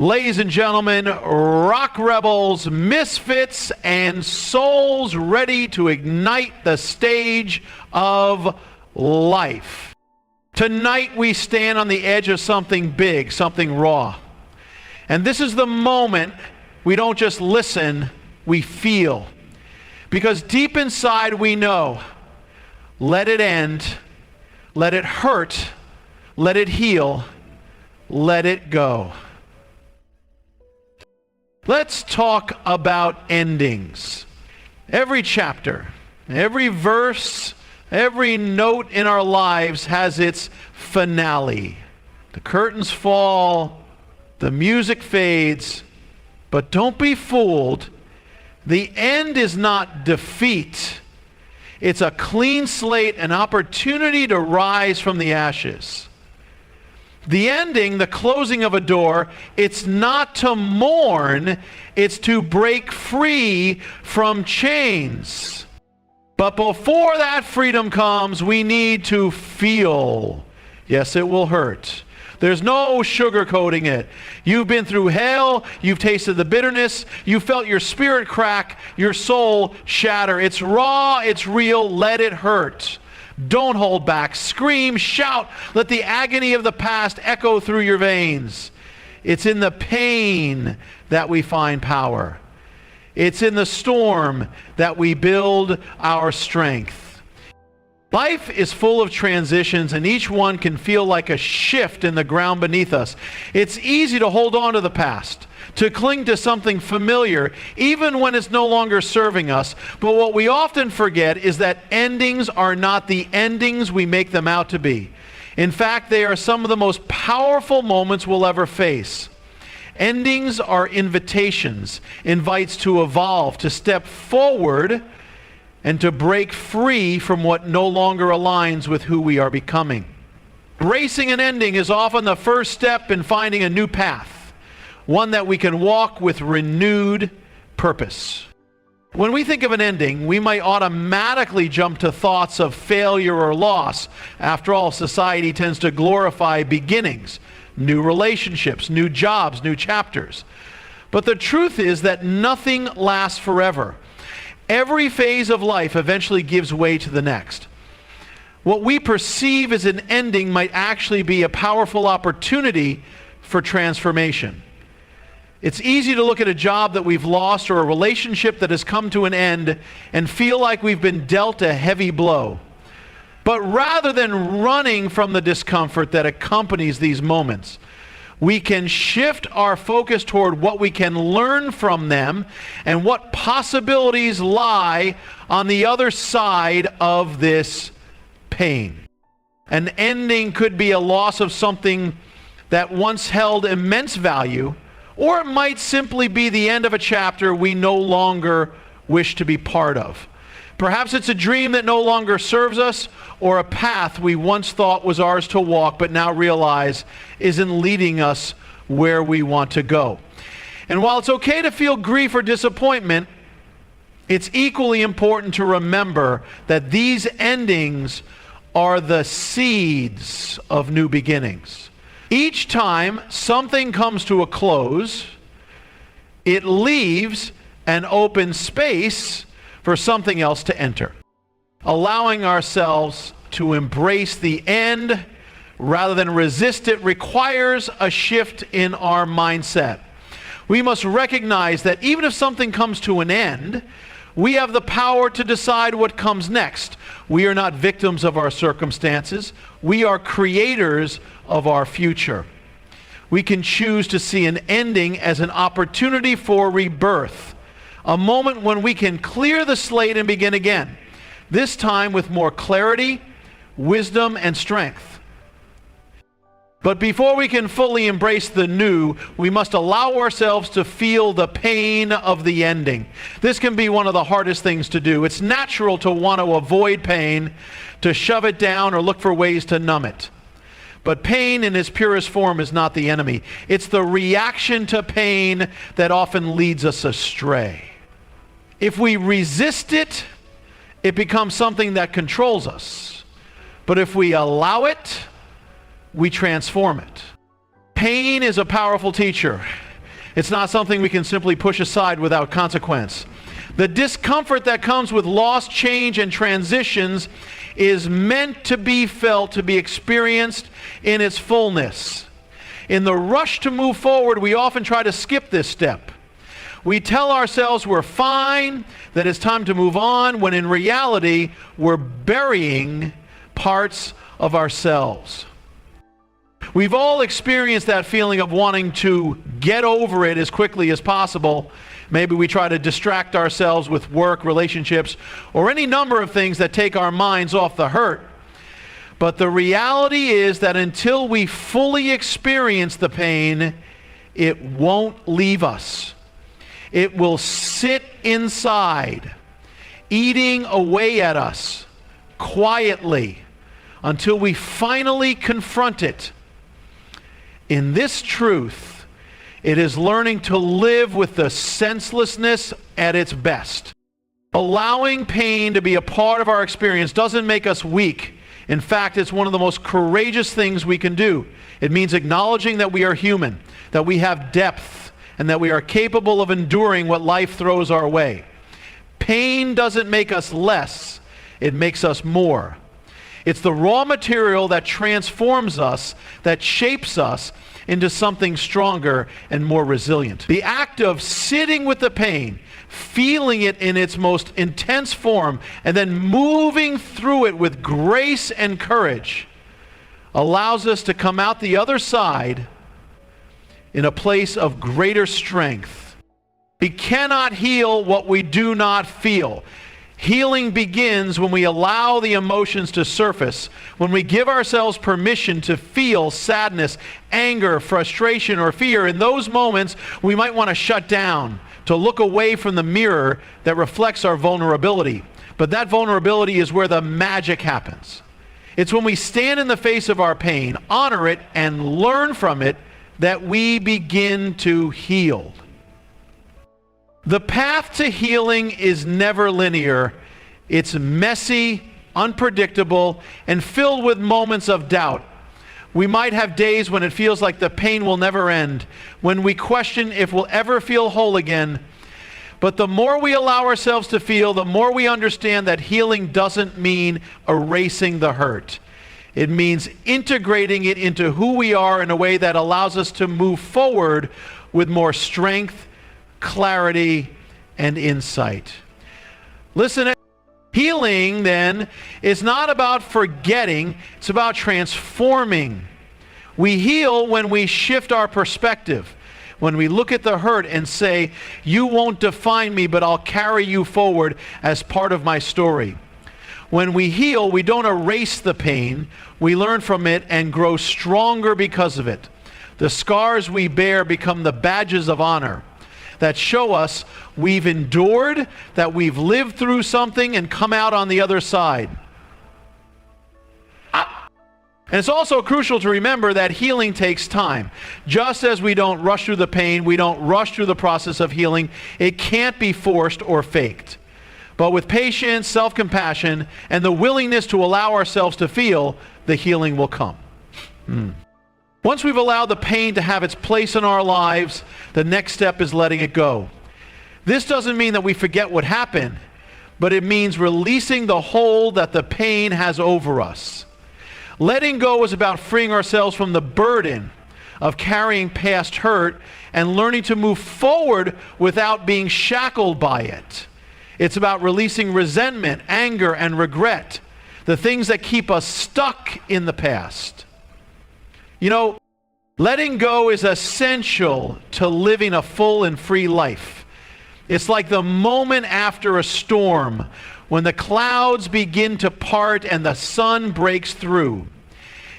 Ladies and gentlemen, rock rebels, misfits, and souls ready to ignite the stage of life. Tonight we stand on the edge of something big, something raw. And this is the moment we don't just listen, we feel. Because deep inside we know, let it end, let it hurt, let it heal, let it go. Let's talk about endings. Every chapter, every verse, every note in our lives has its finale. The curtains fall, the music fades, but don't be fooled. The end is not defeat. It's a clean slate, an opportunity to rise from the ashes. The ending, the closing of a door, it's not to mourn, it's to break free from chains. But before that freedom comes, we need to feel. Yes, it will hurt. There's no sugarcoating it. You've been through hell, you've tasted the bitterness, you felt your spirit crack, your soul shatter. It's raw, it's real, let it hurt. Don't hold back. Scream, shout. Let the agony of the past echo through your veins. It's in the pain that we find power. It's in the storm that we build our strength. Life is full of transitions, and each one can feel like a shift in the ground beneath us. It's easy to hold on to the past, to cling to something familiar, even when it's no longer serving us. But what we often forget is that endings are not the endings we make them out to be. In fact, they are some of the most powerful moments we'll ever face. Endings are invitations, invites to evolve, to step forward, and to break free from what no longer aligns with who we are becoming. Embracing an ending is often the first step in finding a new path, one that we can walk with renewed purpose. When we think of an ending, we might automatically jump to thoughts of failure or loss. After all, society tends to glorify beginnings, new relationships, new jobs, new chapters. But the truth is that nothing lasts forever. Every phase of life eventually gives way to the next. What we perceive as an ending might actually be a powerful opportunity for transformation. It's easy to look at a job that we've lost or a relationship that has come to an end and feel like we've been dealt a heavy blow. But rather than running from the discomfort that accompanies these moments, we can shift our focus toward what we can learn from them and what possibilities lie on the other side of this pain. An ending could be a loss of something that once held immense value, or it might simply be the end of a chapter we no longer wish to be part of. Perhaps it's a dream that no longer serves us, or a path we once thought was ours to walk but now realize isn't leading us where we want to go. And while it's okay to feel grief or disappointment, it's equally important to remember that these endings are the seeds of new beginnings. Each time something comes to a close, it leaves an open space for something else to enter. Allowing ourselves to embrace the end rather than resist it requires a shift in our mindset. We must recognize that even if something comes to an end, we have the power to decide what comes next. We are not victims of our circumstances. We are creators of our future. We can choose to see an ending as an opportunity for rebirth, a moment when we can clear the slate and begin again, this time with more clarity, wisdom, and strength. But before we can fully embrace the new, we must allow ourselves to feel the pain of the ending. This can be one of the hardest things to do. It's natural to want to avoid pain, to shove it down or look for ways to numb it. But pain in its purest form is not the enemy. It's the reaction to pain that often leads us astray. If we resist it, it becomes something that controls us. But if we allow it, we transform it. Pain is a powerful teacher. It's not something we can simply push aside without consequence. The discomfort that comes with loss, change, and transitions is meant to be felt, to be experienced in its fullness. In the rush to move forward, we often try to skip this step. We tell ourselves we're fine, that it's time to move on, when in reality, we're burying parts of ourselves. We've all experienced that feeling of wanting to get over it as quickly as possible. Maybe we try to distract ourselves with work, relationships, or any number of things that take our minds off the hurt. But the reality is that until we fully experience the pain, it won't leave us. It will sit inside, eating away at us quietly until we finally confront it. In this truth, it is learning to live with the senselessness at its best. Allowing pain to be a part of our experience doesn't make us weak. In fact, it's one of the most courageous things we can do. It means acknowledging that we are human, that we have depth, and that we are capable of enduring what life throws our way. Pain doesn't make us less, it makes us more. It's the raw material that transforms us, that shapes us into something stronger and more resilient. The act of sitting with the pain, feeling it in its most intense form, and then moving through it with grace and courage allows us to come out the other side in a place of greater strength. We cannot heal what we do not feel. Healing begins when we allow the emotions to surface, when we give ourselves permission to feel sadness, anger, frustration, or fear. In those moments, we might want to shut down, to look away from the mirror that reflects our vulnerability. But that vulnerability is where the magic happens. It's when we stand in the face of our pain, honor it, and learn from it that we begin to heal. The path to healing is never linear. It's messy, unpredictable, and filled with moments of doubt. We might have days when it feels like the pain will never end, when we question if we'll ever feel whole again. But the more we allow ourselves to feel, the more we understand that healing doesn't mean erasing the hurt. It means integrating it into who we are in a way that allows us to move forward with more strength, clarity, and insight. Listen, healing then is not about forgetting, it's about transforming. We heal when we shift our perspective, when we look at the hurt and say, you won't define me, but I'll carry you forward as part of my story. When we heal, we don't erase the pain, we learn from it and grow stronger because of it. The scars we bear become the badges of honor that show us we've endured, that we've lived through something and come out on the other side. And it's also crucial to remember that healing takes time. Just as we don't rush through the pain, we don't rush through the process of healing, it can't be forced or faked. But with patience, self-compassion, and the willingness to allow ourselves to feel, the healing will come. Once we've allowed the pain to have its place in our lives, the next step is letting it go. This doesn't mean that we forget what happened, but it means releasing the hold that the pain has over us. Letting go is about freeing ourselves from the burden of carrying past hurt and learning to move forward without being shackled by it. It's about releasing resentment, anger, and regret, the things that keep us stuck in the past. You know, letting go is essential to living a full and free life. It's like the moment after a storm when the clouds begin to part and the sun breaks through.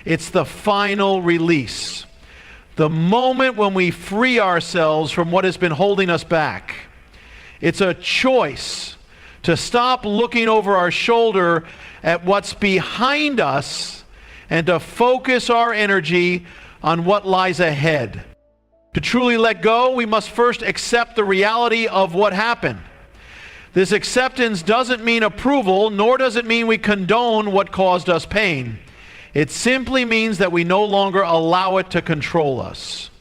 It's the final release. The moment when we free ourselves from what has been holding us back. It's a choice to stop looking over our shoulder at what's behind us and to focus our energy on what lies ahead. To truly let go, we must first accept the reality of what happened. This acceptance doesn't mean approval, nor does it mean we condone what caused us pain. It simply means that we no longer allow it to control us.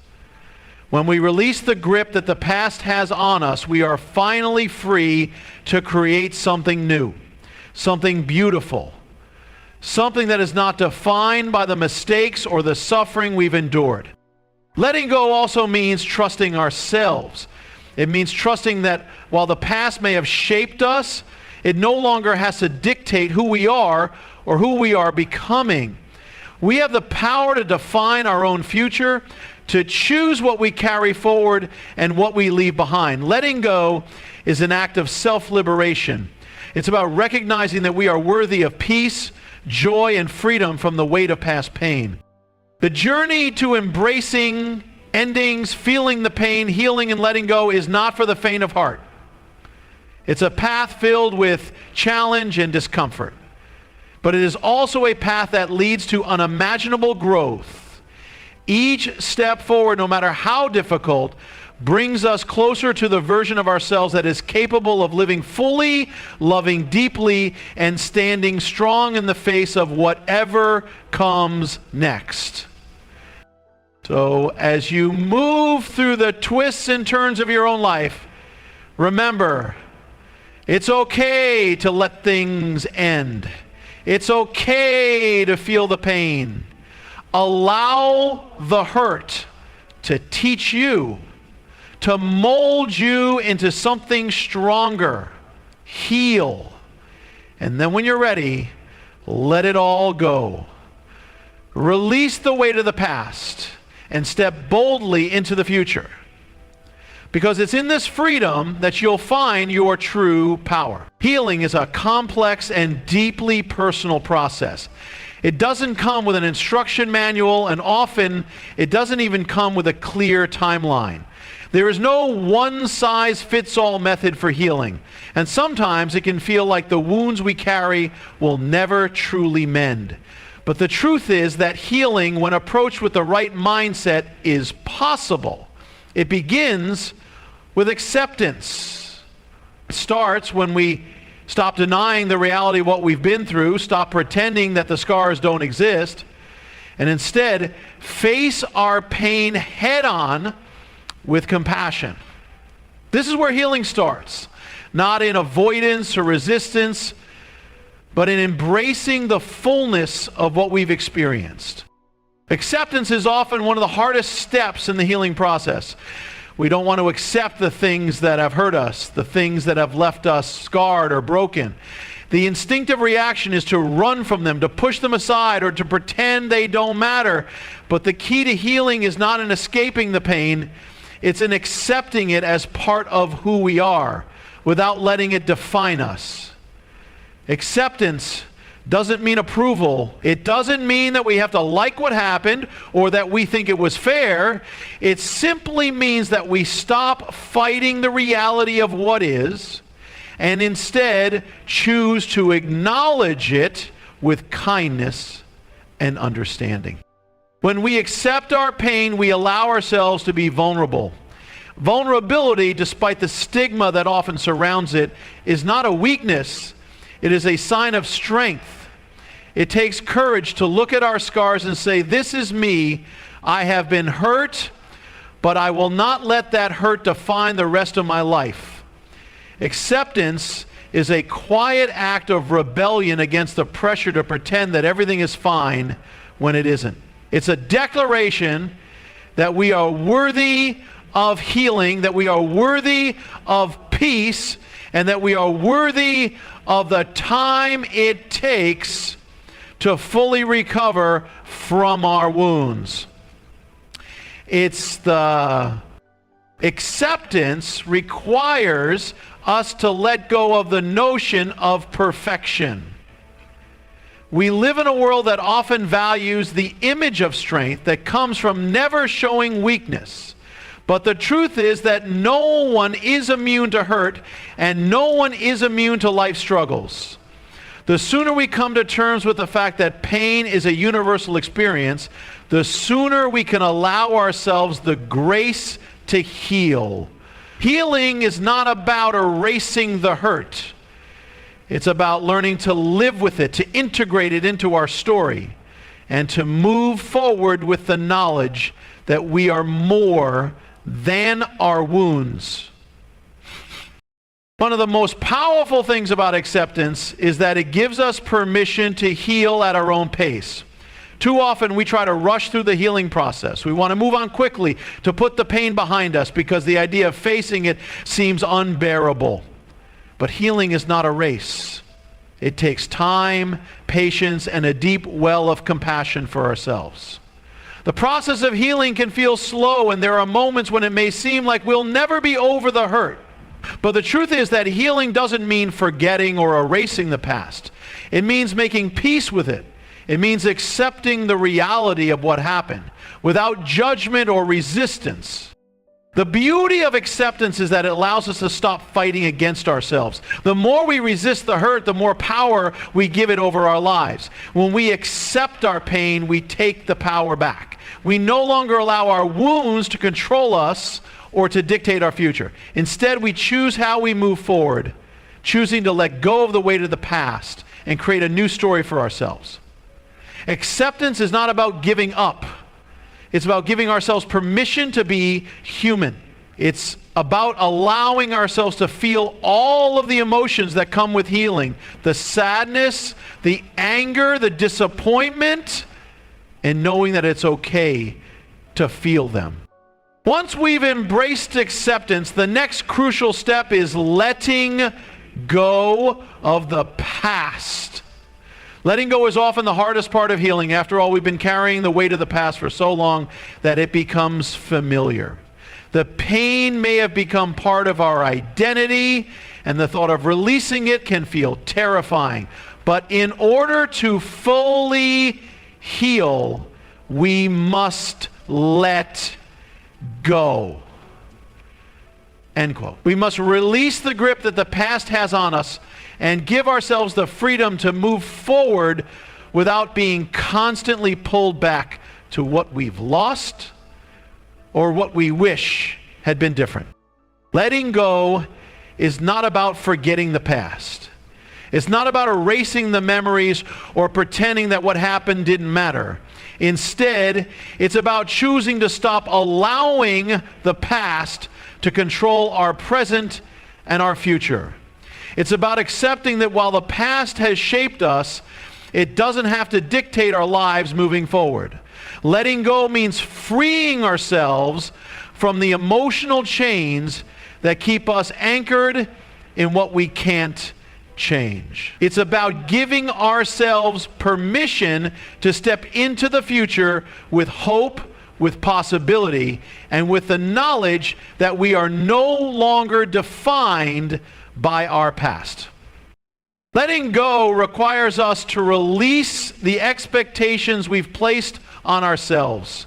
When we release the grip that the past has on us, we are finally free to create something new, something beautiful, something that is not defined by the mistakes or the suffering we've endured. Letting go also means trusting ourselves. It means trusting that while the past may have shaped us, it no longer has to dictate who we are or who we are becoming. We have the power to define our own future, to choose what we carry forward and what we leave behind. Letting go is an act of self-liberation. It's about recognizing that we are worthy of peace, joy, and freedom from the weight of past pain. The journey to embracing endings, feeling the pain, healing, and letting go is not for the faint of heart. It's a path filled with challenge and discomfort. But it is also a path that leads to unimaginable growth. Each step forward, no matter how difficult, brings us closer to the version of ourselves that is capable of living fully, loving deeply, and standing strong in the face of whatever comes next. So as you move through the twists and turns of your own life, remember, it's okay to let things end. It's okay to feel the pain. Allow the hurt to teach you, to mold you into something stronger. Heal. And then when you're ready, let it all go. Release the weight of the past and step boldly into the future. Because it's in this freedom that you'll find your true power. Healing is a complex and deeply personal process. It doesn't come with an instruction manual, and often it doesn't even come with a clear timeline. There is no one-size-fits-all method for healing, and sometimes it can feel like the wounds we carry will never truly mend. But the truth is that healing, when approached with the right mindset, is possible. It begins with acceptance. It starts when we stop denying the reality of what we've been through, stop pretending that the scars don't exist, and instead face our pain head on with compassion. This is where healing starts, not in avoidance or resistance, but in embracing the fullness of what we've experienced. Acceptance is often one of the hardest steps in the healing process. We don't want to accept the things that have hurt us, the things that have left us scarred or broken. The instinctive reaction is to run from them, to push them aside, or to pretend they don't matter. But the key to healing is not in escaping the pain, it's in accepting it as part of who we are, without letting it define us. Acceptance doesn't mean approval. It doesn't mean that we have to like what happened or that we think it was fair. It simply means that we stop fighting the reality of what is and instead choose to acknowledge it with kindness and understanding. When we accept our pain, we allow ourselves to be vulnerable. Vulnerability, despite the stigma that often surrounds it, is not a weakness. It is a sign of strength. It takes courage to look at our scars and say, this is me. I have been hurt, but I will not let that hurt define the rest of my life. Acceptance is a quiet act of rebellion against the pressure to pretend that everything is fine when it isn't. It's a declaration that we are worthy of healing, that we are worthy of peace, and that we are worthy of the time it takes to fully recover from our wounds. It's the acceptance requires us to let go of the notion of perfection. We live in a world that often values the image of strength that comes from never showing weakness. But the truth is that no one is immune to hurt, and no one is immune to life struggles. The sooner we come to terms with the fact that pain is a universal experience, the sooner we can allow ourselves the grace to heal. Healing is not about erasing the hurt. It's about learning to live with it, to integrate it into our story, and to move forward with the knowledge that we are more than our wounds. One of the most powerful things about acceptance is that it gives us permission to heal at our own pace. Too often we try to rush through the healing process. We want to move on quickly to put the pain behind us because the idea of facing it seems unbearable. But healing is not a race. It takes time, patience, and a deep well of compassion for ourselves. The process of healing can feel slow, and there are moments when it may seem like we'll never be over the hurt. But the truth is that healing doesn't mean forgetting or erasing the past. It means making peace with it. It means accepting the reality of what happened without judgment or resistance. The beauty of acceptance is that it allows us to stop fighting against ourselves. The more we resist the hurt, the more power we give it over our lives. When we accept our pain, we take the power back. We no longer allow our wounds to control us or to dictate our future. Instead, we choose how we move forward, choosing to let go of the weight of the past and create a new story for ourselves. Acceptance is not about giving up. It's about giving ourselves permission to be human. It's about allowing ourselves to feel all of the emotions that come with healing. The sadness, the anger, the disappointment, and knowing that it's okay to feel them. Once we've embraced acceptance, the next crucial step is letting go of the past. Letting go is often the hardest part of healing. After all, we've been carrying the weight of the past for so long that it becomes familiar. The pain may have become part of our identity, and the thought of releasing it can feel terrifying. But in order to fully heal, we must let go. End quote. We must release the grip that the past has on us and give ourselves the freedom to move forward without being constantly pulled back to what we've lost or what we wish had been different. Letting go is not about forgetting the past. It's not about erasing the memories or pretending that what happened didn't matter. Instead, it's about choosing to stop allowing the past to control our present and our future. It's about accepting that while the past has shaped us, it doesn't have to dictate our lives moving forward. Letting go means freeing ourselves from the emotional chains that keep us anchored in what we can't change. It's about giving ourselves permission to step into the future with hope, with possibility, and with the knowledge that we are no longer defined by our past. Letting go requires us to release the expectations we've placed on ourselves.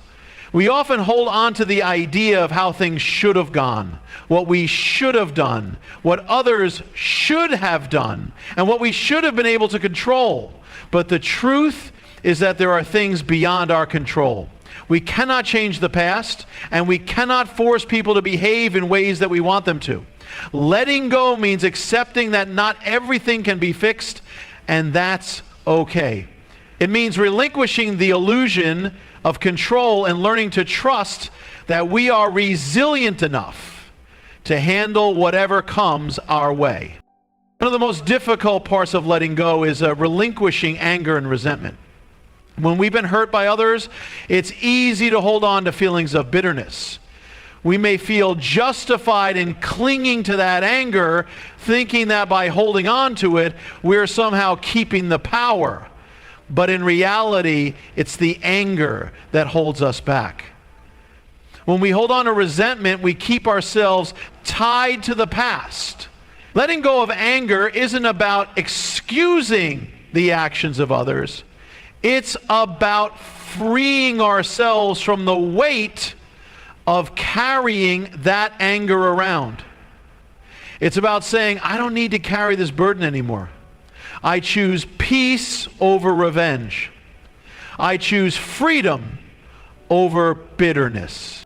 We often hold on to the idea of how things should have gone, what we should have done, what others should have done, and what we should have been able to control. But the truth is that there are things beyond our control. We cannot change the past, and we cannot force people to behave in ways that we want them to. Letting go means accepting that not everything can be fixed, and that's okay. It means relinquishing the illusion of control and learning to trust that we are resilient enough to handle whatever comes our way. One of the most difficult parts of letting go is relinquishing anger and resentment. When we've been hurt by others, it's easy to hold on to feelings of bitterness. We may feel justified in clinging to that anger, thinking that by holding on to it, we're somehow keeping the power. But in reality, it's the anger that holds us back. When we hold on to resentment, we keep ourselves tied to the past. Letting go of anger isn't about excusing the actions of others. It's about freeing ourselves from the weight of carrying that anger around. It's about saying, I don't need to carry this burden anymore. I choose peace over revenge. I choose freedom over bitterness.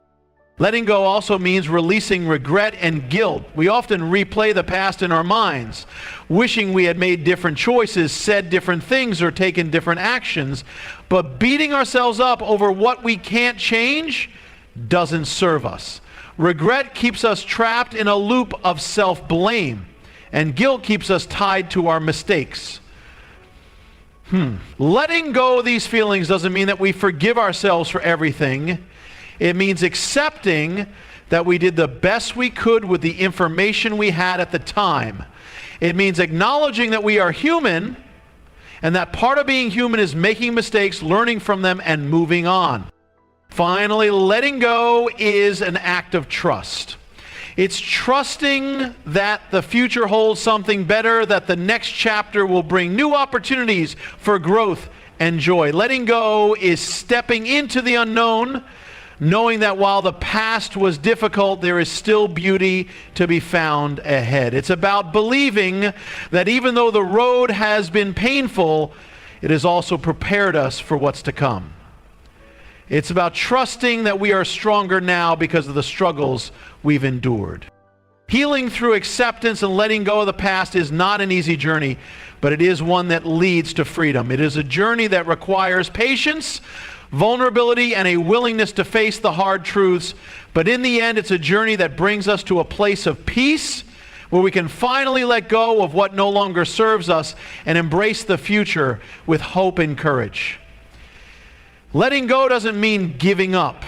Letting go also means releasing regret and guilt. We often replay the past in our minds, wishing we had made different choices, said different things, or taken different actions. But beating ourselves up over what we can't change doesn't serve us. Regret keeps us trapped in a loop of self-blame, and guilt keeps us tied to our mistakes. Letting go of these feelings doesn't mean that we forgive ourselves for everything. It means accepting that we did the best we could with the information we had at the time. It means acknowledging that we are human, and that part of being human is making mistakes, learning from them, and moving on. Finally, letting go is an act of trust. It's trusting that the future holds something better, that the next chapter will bring new opportunities for growth and joy. Letting go is stepping into the unknown, knowing that while the past was difficult, there is still beauty to be found ahead. It's about believing that even though the road has been painful, it has also prepared us for what's to come. It's about trusting that we are stronger now because of the struggles we've endured. Healing through acceptance and letting go of the past is not an easy journey, but it is one that leads to freedom. It is a journey that requires patience, vulnerability, and a willingness to face the hard truths. But in the end, it's a journey that brings us to a place of peace where we can finally let go of what no longer serves us and embrace the future with hope and courage. Letting go doesn't mean giving up.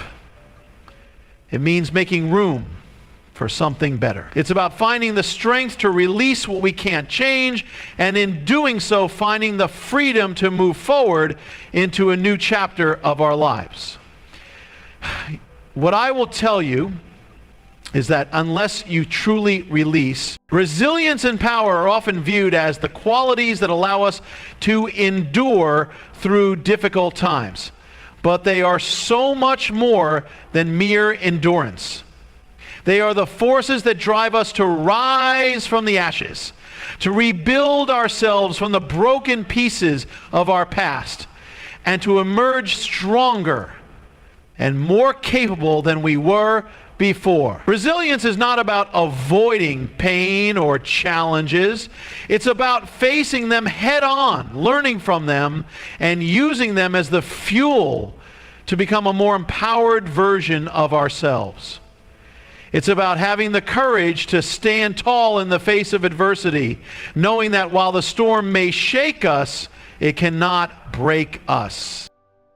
It means making room for something better. It's about finding the strength to release what we can't change, and in doing so, finding the freedom to move forward into a new chapter of our lives. What I will tell you is that unless you truly release, resilience and power are often viewed as the qualities that allow us to endure through difficult times. But they are so much more than mere endurance. They are the forces that drive us to rise from the ashes, to rebuild ourselves from the broken pieces of our past, and to emerge stronger and more capable than we were before. Resilience is not about avoiding pain or challenges. It's about facing them head on, learning from them, and using them as the fuel to become a more empowered version of ourselves. It's about having the courage to stand tall in the face of adversity, knowing that while the storm may shake us, it cannot break us.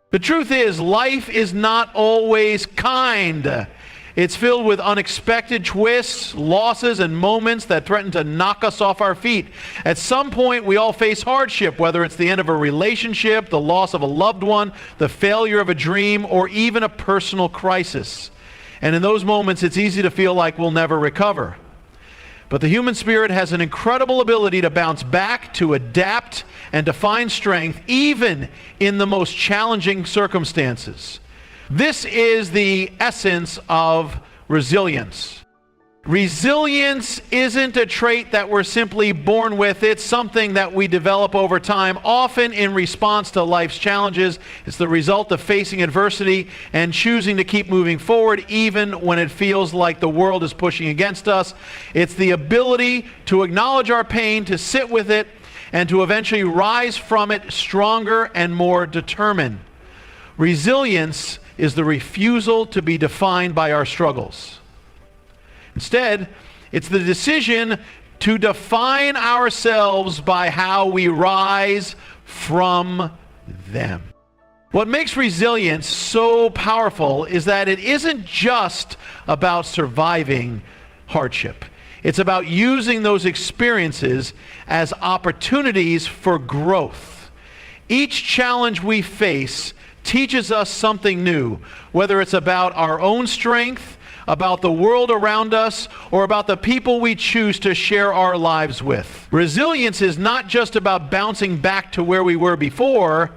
The truth is, life is not always kind. It's filled with unexpected twists, losses, and moments that threaten to knock us off our feet. At some point, we all face hardship, whether it's the end of a relationship, the loss of a loved one, the failure of a dream, or even a personal crisis. And in those moments, it's easy to feel like we'll never recover. But the human spirit has an incredible ability to bounce back, to adapt, and to find strength, even in the most challenging circumstances. This is the essence of resilience. Resilience isn't a trait that we're simply born with. It's something that we develop over time, often in response to life's challenges. It's the result of facing adversity and choosing to keep moving forward even when it feels like the world is pushing against us. It's the ability to acknowledge our pain, to sit with it, and to eventually rise from it stronger and more determined. Resilience is the refusal to be defined by our struggles. Instead, it's the decision to define ourselves by how we rise from them. What makes resilience so powerful is that it isn't just about surviving hardship. It's about using those experiences as opportunities for growth. Each challenge we face teaches us something new, whether it's about our own strength, about the world around us, or about the people we choose to share our lives with. Resilience is not just about bouncing back to where we were before.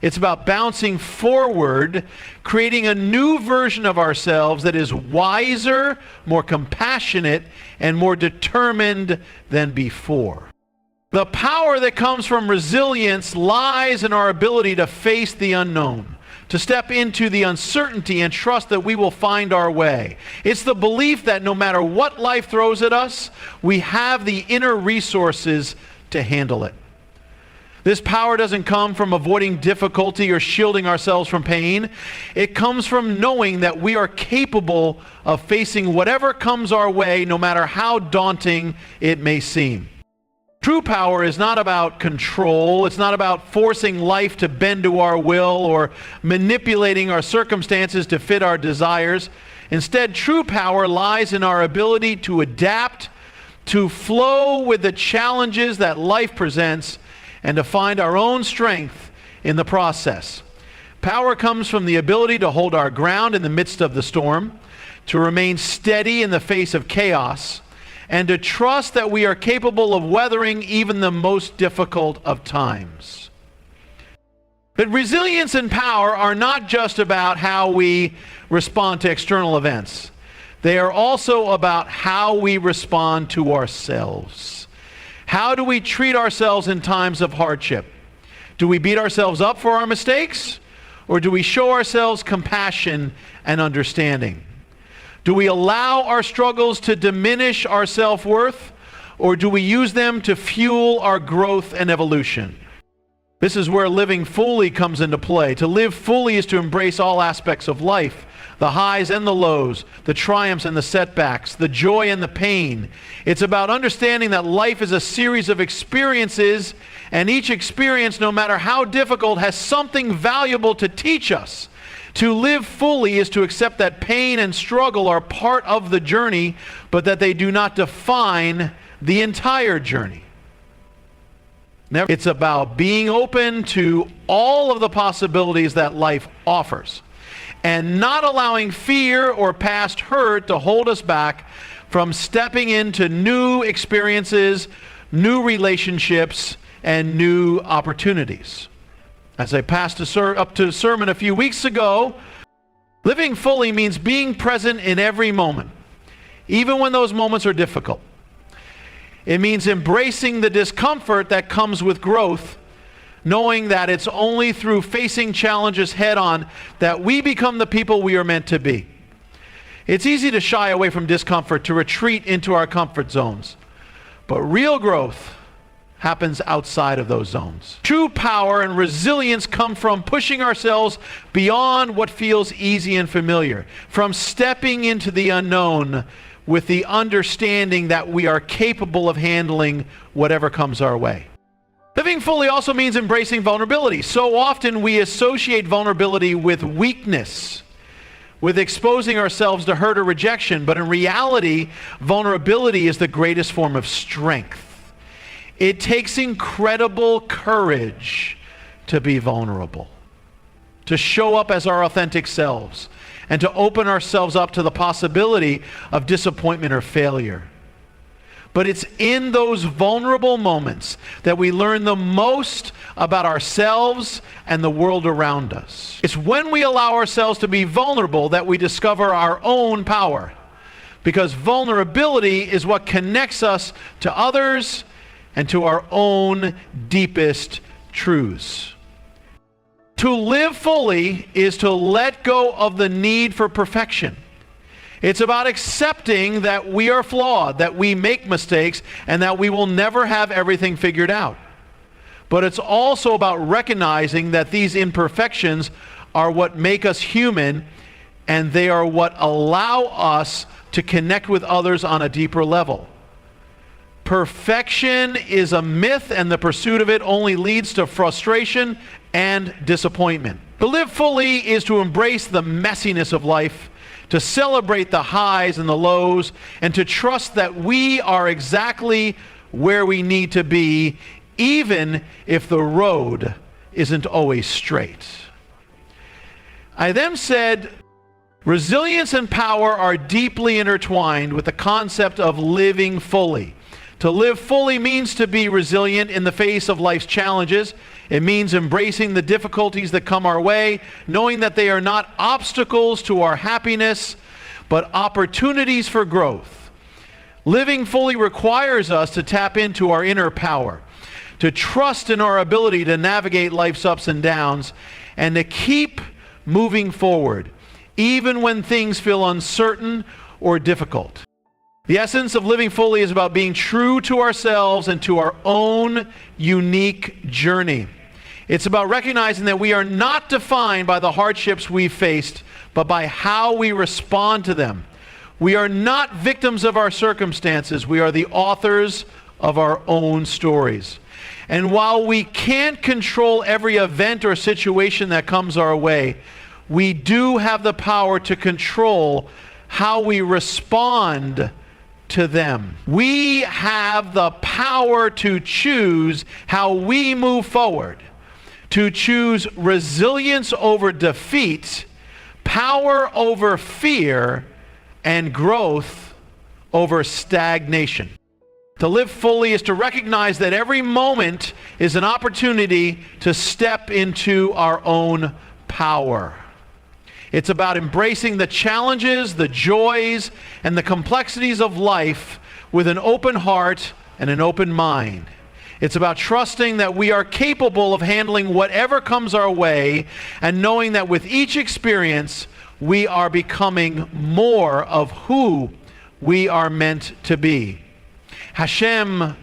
It's about bouncing forward, creating a new version of ourselves that is wiser, more compassionate, and more determined than before. The power that comes from resilience lies in our ability to face the unknown, to step into the uncertainty and trust that we will find our way. It's the belief that no matter what life throws at us, we have the inner resources to handle it. This power doesn't come from avoiding difficulty or shielding ourselves from pain. It comes from knowing that we are capable of facing whatever comes our way, no matter how daunting it may seem. True power is not about control. It's not about forcing life to bend to our will or manipulating our circumstances to fit our desires. Instead, true power lies in our ability to adapt, to flow with the challenges that life presents, and to find our own strength in the process. Power comes from the ability to hold our ground in the midst of the storm, to remain steady in the face of chaos, and to trust that we are capable of weathering even the most difficult of times. But resilience and power are not just about how we respond to external events. They are also about how we respond to ourselves. How do we treat ourselves in times of hardship? Do we beat ourselves up for our mistakes? Or do we show ourselves compassion and understanding? Do we allow our struggles to diminish our self-worth? Or do we use them to fuel our growth and evolution? This is where living fully comes into play. To live fully is to embrace all aspects of life. The highs and the lows, the triumphs and the setbacks, the joy and the pain. It's about understanding that life is a series of experiences, and each experience, no matter how difficult, has something valuable to teach us. To live fully is to accept that pain and struggle are part of the journey, but that they do not define the entire journey. It's about being open to all of the possibilities that life offers, and not allowing fear or past hurt to hold us back from stepping into new experiences, new relationships, and new opportunities. As I passed up to a sermon a few weeks ago, living fully means being present in every moment, even when those moments are difficult. It means embracing the discomfort that comes with growth, knowing that it's only through facing challenges head-on that we become the people we are meant to be. It's easy to shy away from discomfort, to retreat into our comfort zones. But real growth happens outside of those zones. True power and resilience come from pushing ourselves beyond what feels easy and familiar, from stepping into the unknown with the understanding that we are capable of handling whatever comes our way. Living fully also means embracing vulnerability. So often we associate vulnerability with weakness, with exposing ourselves to hurt or rejection, but in reality, vulnerability is the greatest form of strength. It takes incredible courage to be vulnerable, to show up as our authentic selves, and to open ourselves up to the possibility of disappointment or failure. But it's in those vulnerable moments that we learn the most about ourselves and the world around us. It's when we allow ourselves to be vulnerable that we discover our own power, because vulnerability is what connects us to others and to our own deepest truths. To live fully is to let go of the need for perfection. It's about accepting that we are flawed, that we make mistakes, and that we will never have everything figured out. But it's also about recognizing that these imperfections are what make us human, and they are what allow us to connect with others on a deeper level. Perfection is a myth, and the pursuit of it only leads to frustration and disappointment. To live fully is to embrace the messiness of life, to celebrate the highs and the lows, and to trust that we are exactly where we need to be, even if the road isn't always straight. I then said, resilience and power are deeply intertwined with the concept of living fully. To live fully means to be resilient in the face of life's challenges. It means embracing the difficulties that come our way, knowing that they are not obstacles to our happiness, but opportunities for growth. Living fully requires us to tap into our inner power, to trust in our ability to navigate life's ups and downs, and to keep moving forward, even when things feel uncertain or difficult. The essence of living fully is about being true to ourselves and to our own unique journey. It's about recognizing that we are not defined by the hardships we faced, but by how we respond to them. We are not victims of our circumstances. We are the authors of our own stories. And while we can't control every event or situation that comes our way, we do have the power to control how we respond to them. We have the power to choose how we move forward, to choose resilience over defeat, power over fear, and growth over stagnation. To live fully is to recognize that every moment is an opportunity to step into our own power. It's about embracing the challenges, the joys, and the complexities of life with an open heart and an open mind. It's about trusting that we are capable of handling whatever comes our way, and knowing that with each experience, we are becoming more of who we are meant to be. Hashem.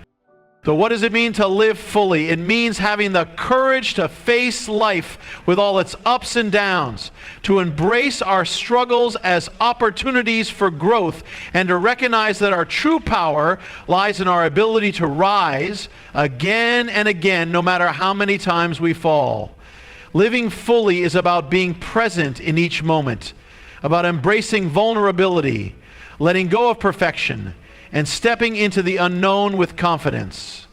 So what does it mean to live fully? It means having the courage to face life with all its ups and downs, to embrace our struggles as opportunities for growth, and to recognize that our true power lies in our ability to rise again and again, no matter how many times we fall. Living fully is about being present in each moment, about embracing vulnerability, letting go of perfection, and stepping into the unknown with confidence.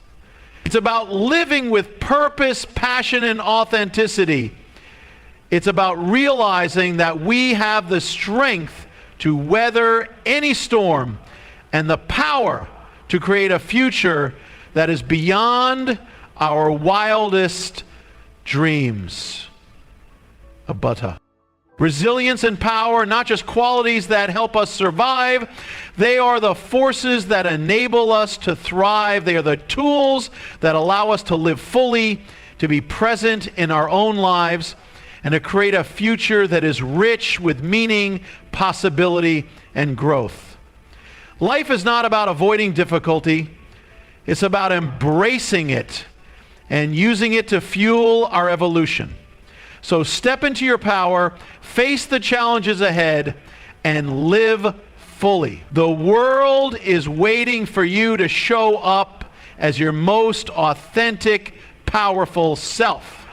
It's about living with purpose, passion, and authenticity. It's about realizing that we have the strength to weather any storm and the power to create a future that is beyond our wildest dreams. Abata. Resilience and power are not just qualities that help us survive. They are the forces that enable us to thrive. They are the tools that allow us to live fully, to be present in our own lives, and to create a future that is rich with meaning, possibility, and growth. Life is not about avoiding difficulty. It's about embracing it and using it to fuel our evolution. So step into your power, face the challenges ahead, and live fully. The world is waiting for you to show up as your most authentic, powerful self.